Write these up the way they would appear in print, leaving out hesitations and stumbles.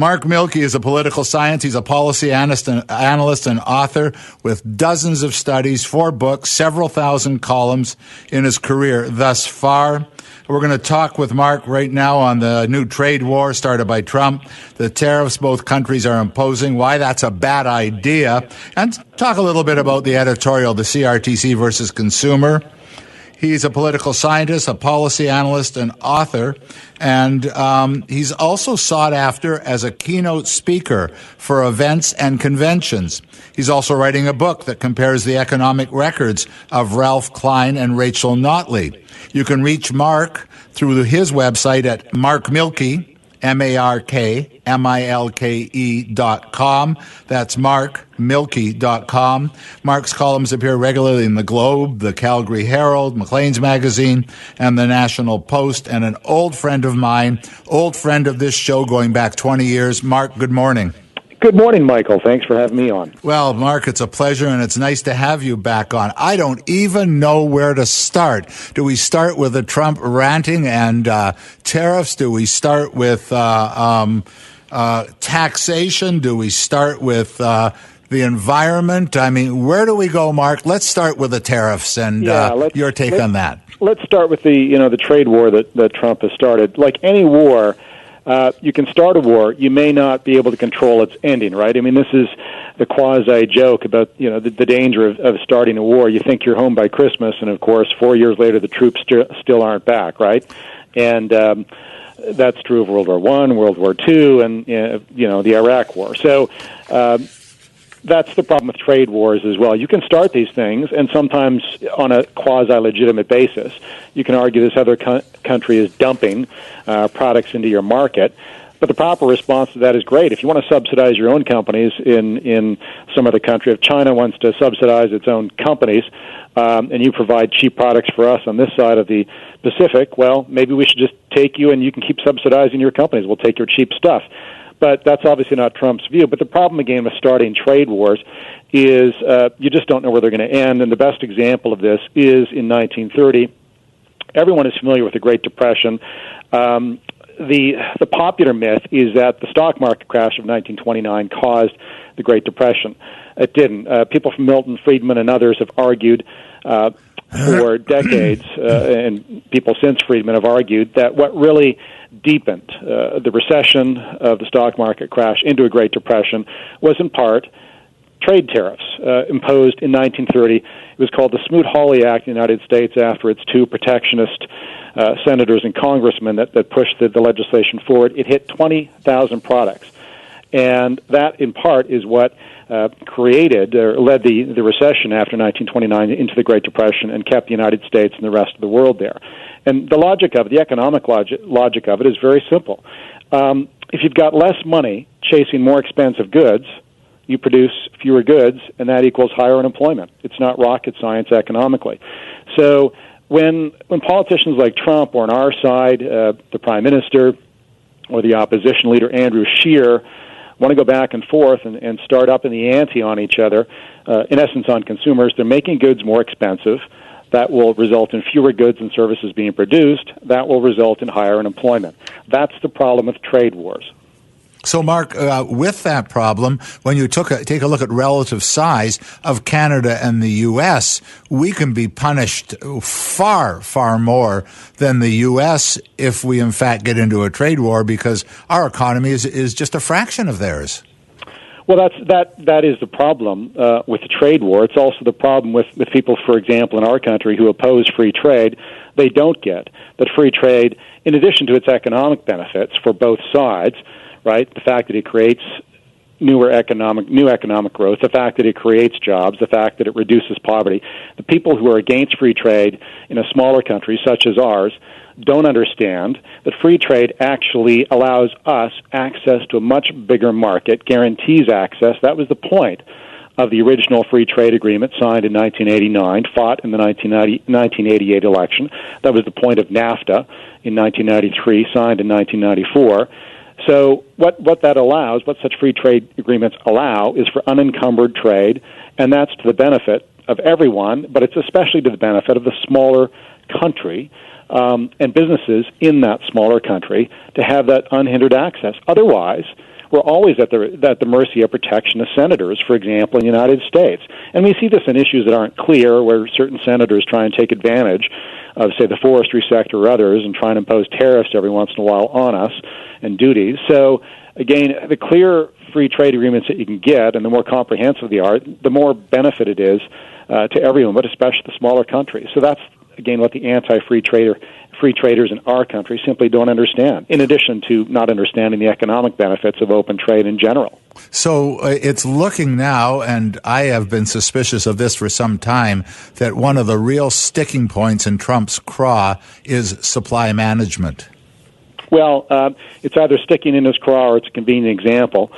Mark Milke is a political scientist. He's a policy analyst and author with dozens of studies, 4 books, several thousand columns in his career thus far. We're going to talk with Mark right now on the new trade war started by Trump, the tariffs both countries are imposing, why that's a bad idea, and talk a little bit about the editorial, the CRTC versus Consumer. He's a political scientist, a policy analyst, and author, and he's also sought after as a keynote speaker for events and conventions. He's also writing a book that compares the economic records of Ralph Klein and Rachel Notley. You can reach Mark through his website at markmilke, MarkMilke.com. That's markmilke.com. Mark's columns appear regularly in the Globe, the Calgary Herald, Maclean's Magazine, and the National Post. And an old friend of mine, old friend of this show going back 20 years. Mark, good morning. Good morning, Michael. Thanks for having me on. Well, Mark, it's a pleasure, and it's nice to have you back on. I don't even know where to start. Do we start with the Trump ranting and tariffs? Do we start with taxation? Do we start with the environment? I mean, where do we go, Mark? Let's start with the tariffs and your take on that. Let's start with the trade war that Trump has started. Like any war, you can start a war. You may not be able to control its ending, right? I mean, this is the quasi-joke about, the danger of starting a war. You think you're home by Christmas, and, of course, 4 years later, the troops still aren't back, right? And that's true of World War I, World War II, and, the Iraq War. So that's the problem with trade wars as well. You can start these things, and sometimes on a quasi-legitimate basis. You can argue this other country is dumping products into your market, but the proper response to that is great. If you want to subsidize your own companies in some other country, if China wants to subsidize its own companies, and you provide cheap products for us on this side of the Pacific, well, maybe we should just take you and you can keep subsidizing your companies. We'll take your cheap stuff. But that's obviously not Trump's view. But the problem, again, with starting trade wars is you just don't know where they're going to end. And the best example of this is in 1930. Everyone is familiar with the Great Depression. The popular myth is that the stock market crash of 1929 caused the Great Depression. It didn't. People from Milton Friedman and others have argued for decades, and people since Friedman have argued that what really deepened the recession of the stock market crash into a Great Depression was in part trade tariffs imposed in 1930. It was called the Smoot-Hawley Act in the United States after its 2 protectionist senators and congressmen that pushed the legislation forward. It hit 20,000 products. And that, in part, is what created or led the recession after 1929 into the Great Depression and kept the United States and the rest of the world there. And the logic of it, the economic logic of it is very simple. If you've got less money chasing more expensive goods, you produce fewer goods, and that equals higher unemployment. It's not rocket science economically. So when politicians like Trump or on our side, the Prime Minister or the opposition leader Andrew Scheer want to go back and forth and start up in the ante on each other, in essence on consumers, they're making goods more expensive. That will result in fewer goods and services being produced. That will result in higher unemployment. That's the problem with trade wars. So, Mark, with that problem, when you take a look at relative size of Canada and the U.S., we can be punished far, far more than the U.S. if we, in fact, get into a trade war because our economy is just a fraction of theirs. Well, that is the problem with the trade war. It's also the problem with people, for example, in our country who oppose free trade. They don't get that free trade, in addition to its economic benefits for both sides, right? The fact that it creates new economic growth, the fact that it creates jobs, the fact that it reduces poverty. The people who are against free trade in a smaller country such as ours don't understand that free trade actually allows us access to a much bigger market, guarantees access. That was the point of the original free trade agreement signed in 1989, fought in the 1988 election. That was the point of NAFTA in 1993, signed in 1994. So what that allows, what such free trade agreements allow, is for unencumbered trade, and that's to the benefit of everyone, but it's especially to the benefit of the smaller country and businesses in that smaller country to have that unhindered access. Otherwise, we're always at the mercy of protectionist senators, for example, in the United States. And we see this in issues that aren't clear, where certain senators try and take advantage of, say, the forestry sector or others and try and impose tariffs every once in a while on us and duties. So, again, the clear free trade agreements that you can get and the more comprehensive they are, the more benefit it is to everyone, but especially the smaller countries. So that's, again, what the anti-free traders in our country simply don't understand, in addition to not understanding the economic benefits of open trade in general. So it's looking now, and I have been suspicious of this for some time, that one of the real sticking points in Trump's craw is supply management. Well, it's either sticking in his craw or it's a convenient example.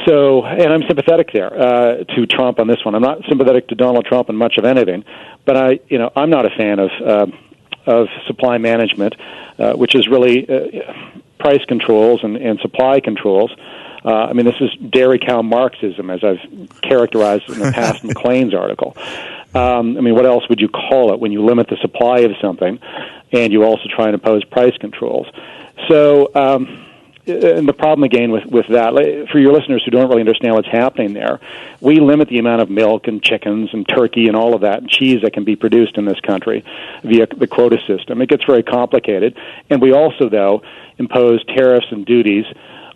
So, and I'm sympathetic there to Trump on this one. I'm not sympathetic to Donald Trump in much of anything, but I'm not a fan of supply management, which is really price controls and supply controls. I mean, this is dairy cow Marxism, as I've characterized in the past McLean's article. I mean, what else would you call it when you limit the supply of something and you also try and impose price controls? So, and the problem, again, with that, for your listeners who don't really understand what's happening there, we limit the amount of milk and chickens and turkey and all of that and cheese that can be produced in this country via the quota system. It gets very complicated. And we also, though, impose tariffs and duties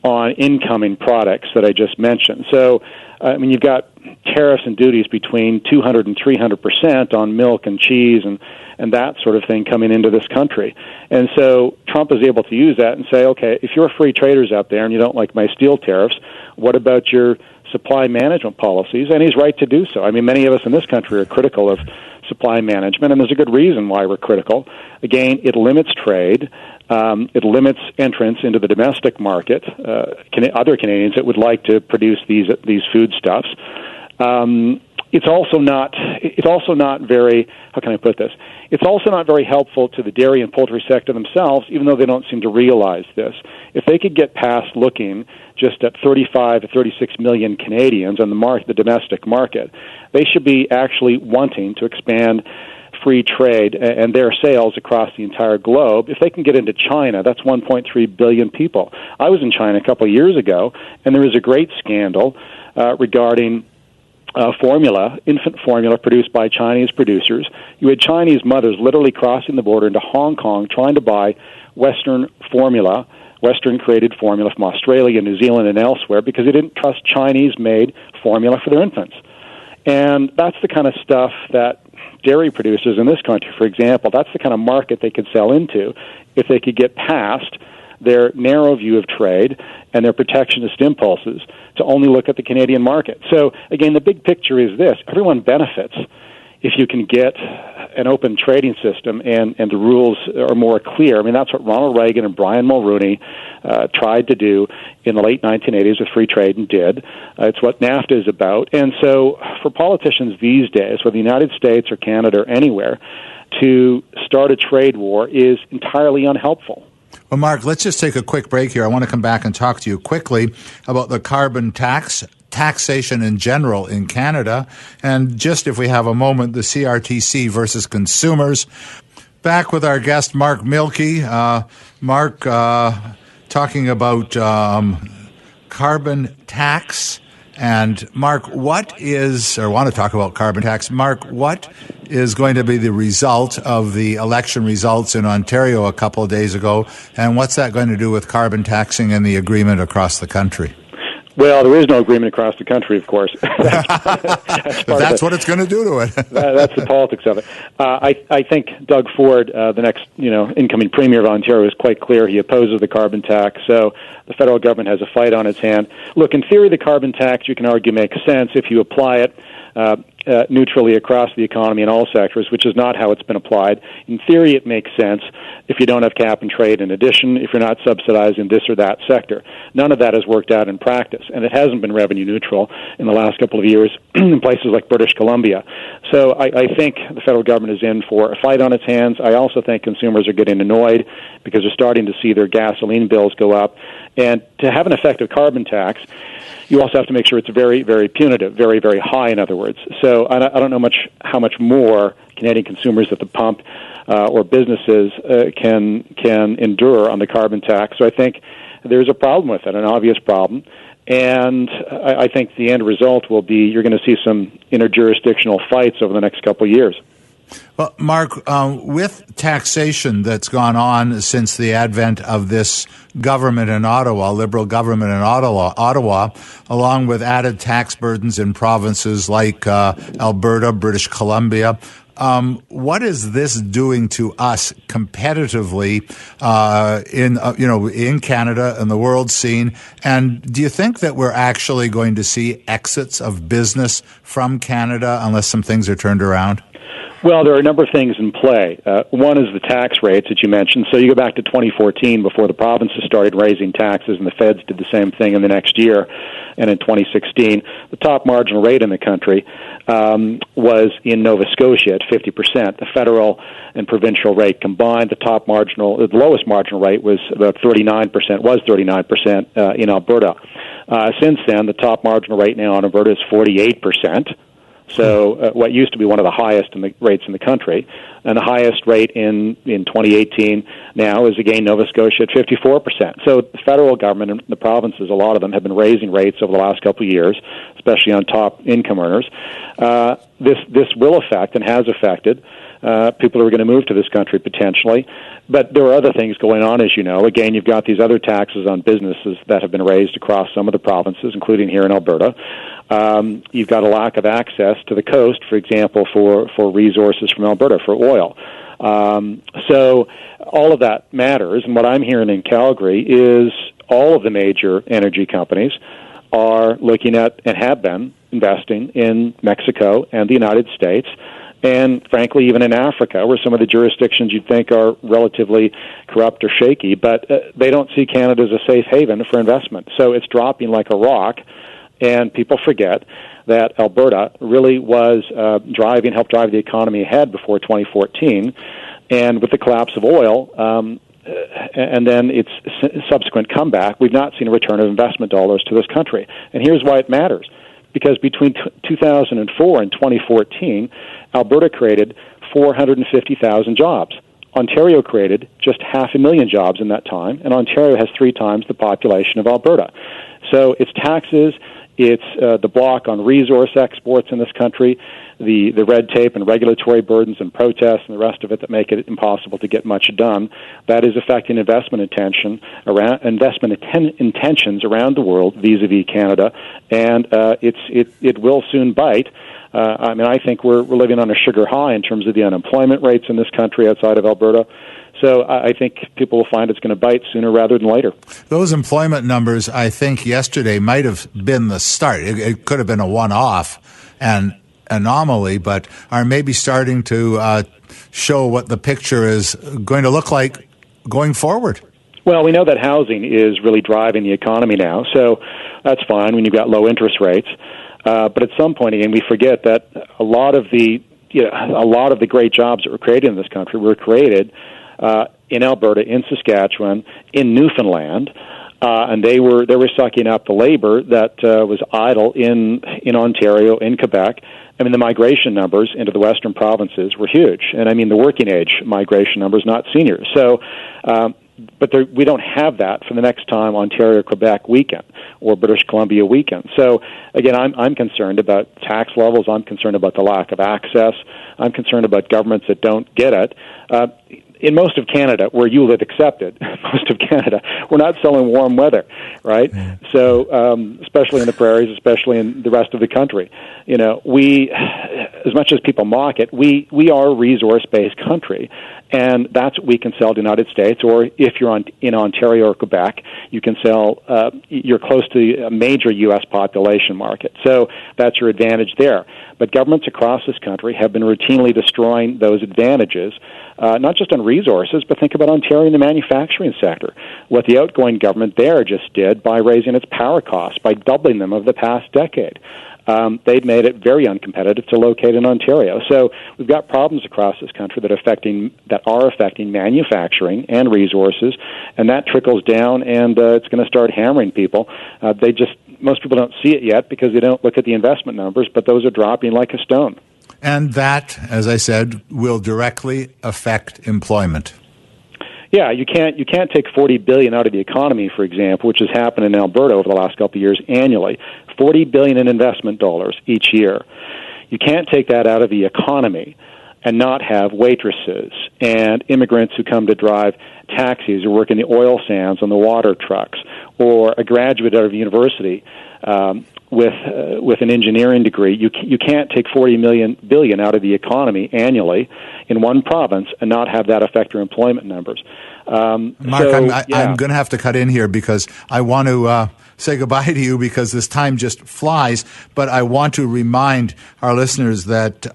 on incoming products that I just mentioned. So, I mean, you've got tariffs and duties between 200 and 300% on milk and cheese and that sort of thing coming into this country. And so Trump is able to use that and say, okay, if you're free traders out there and you don't like my steel tariffs, what about your supply management policies? And he's right to do so. I mean, many of us in this country are critical of supply management, and there's a good reason why we're critical. Again, it limits trade. It limits entrance into the domestic market. Other Canadians that would like to produce these foodstuffs. It's also not very, how can I put this? It's also not very helpful to the dairy and poultry sector themselves, even though they don't seem to realize this. If they could get past looking just at 35 to 36 million Canadians on the domestic market, they should be actually wanting to expand free trade and their sales across the entire globe. If they can get into China, that's 1.3 billion people. I was in China a couple of years ago, and there was a great scandal regarding infant formula produced by Chinese producers. You had Chinese mothers literally crossing the border into Hong Kong trying to buy Western created formula from Australia, New Zealand, and elsewhere because they didn't trust Chinese-made formula for their infants. And that's the kind of stuff that dairy producers in this country, for example, that's the kind of market they could sell into if they could get past their narrow view of trade and their protectionist impulses to only look at the Canadian market. So, again, the big picture is this. Everyone benefits if you can get an open trading system and the rules are more clear. I mean, that's what Ronald Reagan and Brian Mulroney tried to do in the late 1980s with free trade and did. It's what NAFTA is about. And so for politicians these days, whether the United States or Canada or anywhere, to start a trade war is entirely unhelpful. Well, Mark, let's just take a quick break here. I want to come back and talk to you quickly about the carbon taxation in general in Canada, and just if we have a moment, the CRTC versus consumers. Back with our guest, Mark Milke. Mark, talking about carbon tax. And Mark, I want to talk about carbon tax. Mark, what is going to be the result of the election results in Ontario a couple of days ago, and what's that going to do with carbon taxing and the agreement across the country? Well, there is no agreement across the country, of course. That's what it's going to do to it. That's the politics of it. I think Doug Ford, the next incoming premier of Ontario, is quite clear. He opposes the carbon tax, so the federal government has a fight on its hand. Look, in theory, the carbon tax, you can argue, makes sense if you apply it neutrally across the economy in all sectors, which is not how it's been applied. In theory, it makes sense if you don't have cap and trade in addition, if you're not subsidizing this or that sector. None of that has worked out in practice, and it hasn't been revenue neutral in the last couple of years in places like British Columbia. So I think the federal government is in for a fight on its hands. I also think consumers are getting annoyed because they're starting to see their gasoline bills go up. And to have an effective carbon tax, you also have to make sure it's very, very punitive, very, very high, in other words. So I don't know how much more Canadian consumers at the pump or businesses can endure on the carbon tax. So I think there's a problem with it, an obvious problem. And I think the end result will be you're going to see some interjurisdictional fights over the next couple of years. Well, Mark, with taxation that's gone on since the advent of this government in Ottawa, Liberal government in Ottawa, along with added tax burdens in provinces like Alberta, British Columbia, what is this doing to us competitively in Canada and the world scene? And do you think that we're actually going to see exits of business from Canada unless some things are turned around? Well, there are a number of things in play. One is the tax rates that you mentioned. So you go back to 2014 before the provinces started raising taxes, and the feds did the same thing in the next year. And in 2016, the top marginal rate in the country was in Nova Scotia at 50%. The federal and provincial rate combined, the lowest marginal rate was about 39%, in Alberta. Since then, the top marginal rate now in Alberta is 48%. So what used to be one of the highest rates in the country, and the highest rate in 2018 now is, again, Nova Scotia at 54%. So the federal government and the provinces, a lot of them, have been raising rates over the last couple of years, especially on top income earners. This will affect and has affected people who are going to move to this country potentially. But there are other things going on, as you know. Again, you've got these other taxes on businesses that have been raised across some of the provinces, including here in Alberta. You've got a lack of access to the coast, for example, for resources from Alberta, for oil. So all of that matters. And what I'm hearing in Calgary is all of the major energy companies are looking at and have been investing in Mexico and the United States, and frankly, even in Africa, where some of the jurisdictions you'd think are relatively corrupt or shaky, but they don't see Canada as a safe haven for investment. So it's dropping like a rock, and people forget that Alberta really was helped drive the economy ahead before 2014, and with the collapse of oil, and then its subsequent comeback, we've not seen a return of investment dollars to this country. And here's why it matters. Because between 2004 and 2014, Alberta created 450,000 jobs. Ontario created just 500,000 jobs in that time, and Ontario has 3 times the population of Alberta. So it's taxes, it's the block on resource exports in this country, the red tape and regulatory burdens and protests and the rest of it that make it impossible to get much done. That is affecting investment intentions around the world vis-a-vis Canada, and it will soon bite. I think we're living on a sugar high in terms of the unemployment rates in this country outside of Alberta. So I think people will find it's going to bite sooner rather than later. Those employment numbers, I think, yesterday might have been the start. It could have been a one-off and anomaly, but are maybe starting to show what the picture is going to look like going forward. Well, we know that housing is really driving the economy now, so that's fine when you've got low interest rates. But at some point, again, we forget that a lot of the great jobs that were created in this country were created in Alberta, in Saskatchewan, in Newfoundland, and they were sucking up the labor that was idle in Ontario, in Quebec. I mean, the migration numbers into the western provinces were huge, and I mean the working age migration numbers, not seniors. So, but we don't have that for the next time Ontario-Quebec weekend or British Columbia weekend. So, again, I'm concerned about tax levels. I'm concerned about the lack of access. I'm concerned about governments that don't get it. In most of Canada, where you live accepted, most of Canada, we're not selling warm weather, right? So, especially in the prairies, especially in the rest of the country, we, as much as people mock it, we are a resource-based country, and that's what we can sell to the United States. Or if you're in Ontario or Quebec, you can sell. You're close to a major U.S. population market, so that's your advantage there. But governments across this country have been routinely destroying those advantages, not just on resources, but think about Ontario in the manufacturing sector. What the outgoing government there just did by raising its power costs, by doubling them over the past decade. They've made it very uncompetitive to locate in Ontario. So we've got problems across this country that are affecting manufacturing and resources, and that trickles down, and it's going to start hammering people. Most people don't see it yet because they don't look at the investment numbers, but those are dropping like a stone. And that, as I said, will directly affect employment. Yeah, you can't take $40 billion out of the economy, for example, which has happened in Alberta over the last couple of years annually. $40 billion in investment dollars each year. You can't take that out of the economy and not have waitresses and immigrants who come to drive taxis or work in the oil sands on the water trucks, or a graduate out of university with an engineering degree. You can't take $40 billion out of the economy annually in one province and not have that affect your employment numbers. Mark, I'm going to have to cut in here because I want to say goodbye to you because this time just flies. But I want to remind our listeners that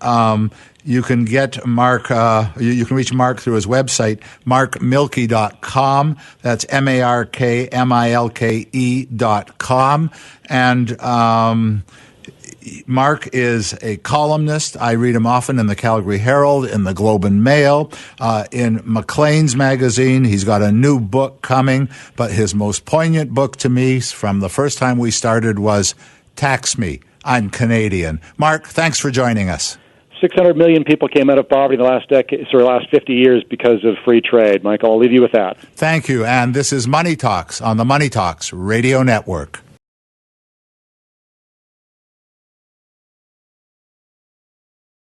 you can get Mark, you can reach Mark through his website, markmilke.com. That's MarkMilke.com. And Mark is a columnist. I read him often in the Calgary Herald, in the Globe and Mail, in Maclean's magazine. He's got a new book coming, but his most poignant book to me from the first time we started was Tax Me, I'm Canadian. Mark, thanks for joining us. 600 million people came out of poverty in the last decade, last 50 years because of free trade. Michael, I'll leave you with that. Thank you. And this is Money Talks on the Money Talks Radio Network.